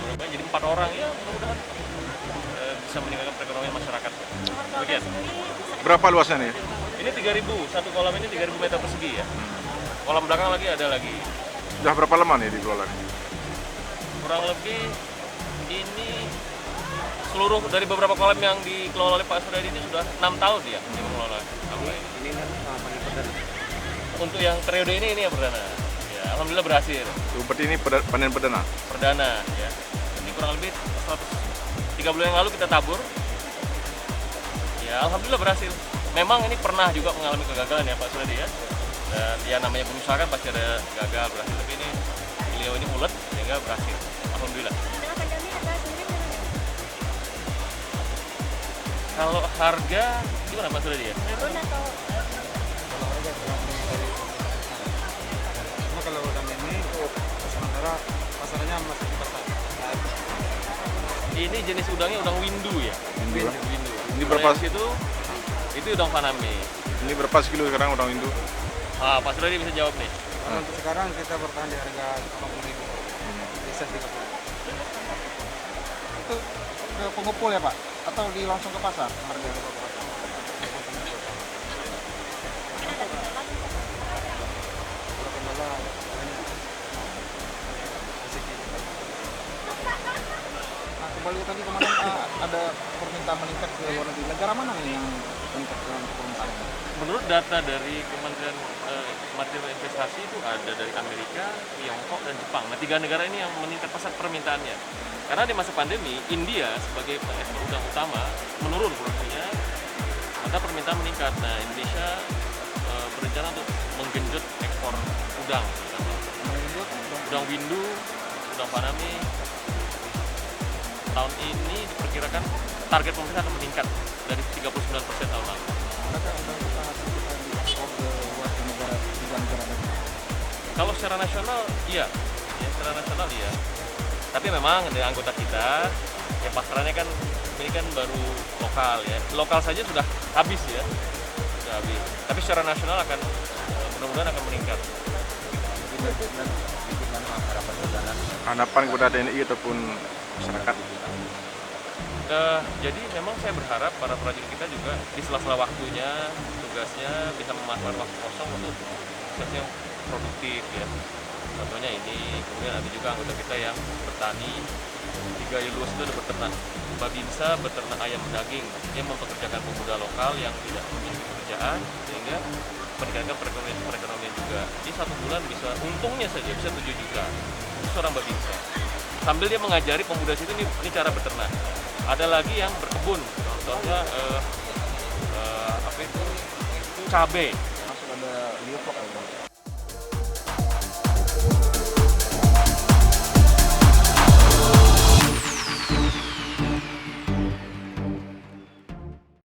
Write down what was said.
berapa jadi 4 orang ya, mudah-mudahan bisa meningkatkan perekonomian masyarakat. Bagian. Berapa luasnya nih? Ini 3.000, satu kolam ini 3.000 meter persegi ya. Kolam belakang lagi ada lagi. Sudah berapa lama nih dikelola nih? Kurang lebih ini seluruh dari beberapa kolam yang dikelola oleh Pak Suryadi ini sudah 6 tahun dia mengelola apa ini. Ini kan panen perdana. Untuk yang periode ini yang perdana. Ya, alhamdulillah berhasil. Seperti ini panen perdana? Perdana ya. Ini kurang lebih 3 bulan yang lalu kita tabur. Ya, alhamdulillah berhasil. Memang ini pernah juga mengalami kegagalan ya Pak Suryadi ya. Dan ya namanya berusaha kan pasti ada gagal berhasil, tapi ini beliau ini ulet sehingga berhasil. Alhamdulillah. Kalau harga gimana Pak Suryadi ya? Turun atau Kalau harga dari cuma kalau udang ini sementara pasarnya masih di pasar. Ini jenis udangnya udang windu ya. Windu. Windu. Ini Kalau berapa? yang itu udang faname. Ini berapa sekilo sekarang udang Windu? Ah, Pak Suryadi bisa jawab nih. Kalau untuk sekarang kita bertahan di harga 80.000. Bisa 30. Itu ke pengepul ya Pak? Atau langsung ke pasar? Harga ke pasar. Kalau kendala banyak. Rezeki. Nah, kembali tadi kemarin ada permintaan meningkat ke luar negeri. Negara mana nih yang meningkat ke permintaan? Menurut data dari Kementerian Kementerian Investasi itu ada dari Amerika, Tiongkok, dan Jepang. Nah, 3 negara ini yang meningkat pesat permintaannya. Karena di masa pandemi, India sebagai pengekspor udang utama menurun produksinya, maka permintaan meningkat. Nah, Indonesia berencana untuk menggenjot ekspor udang, udang windu, udang faname. Tahun ini diperkirakan target pemerintah akan meningkat dari 39% tahun lalu. Adakah undang usaha kita diekspor ke luar negara lain? Kalau secara nasional, iya. Ya, secara nasional iya. Tapi memang dari anggota kita, ya pasarannya kan ini kan baru lokal ya. Lokal saja sudah habis ya, sudah habis. Tapi secara nasional akan mudah-mudahan akan meningkat. Harapan kepada TNI ataupun masyarakat? Jadi memang saya berharap para prajurit kita juga di sela-sela waktunya, tugasnya bisa memanfaatkan waktu kosong untuk tugas yang produktif ya. Contohnya ini, kemudian ada juga anggota kita yang bertani di Gaya Luas itu ada beternak babinsa, beternak ayam daging yang mempekerjakan pemuda lokal yang tidak memiliki pekerjaan sehingga meningkatkan perekonomian juga. Di 1 bulan bisa untungnya saja bisa 7 juta itu seorang babinsa. Sambil dia mengajari pemuda situ ini cara beternak. Ada lagi yang berkebun, contohnya apa itu cabai. Masuk ada liopok.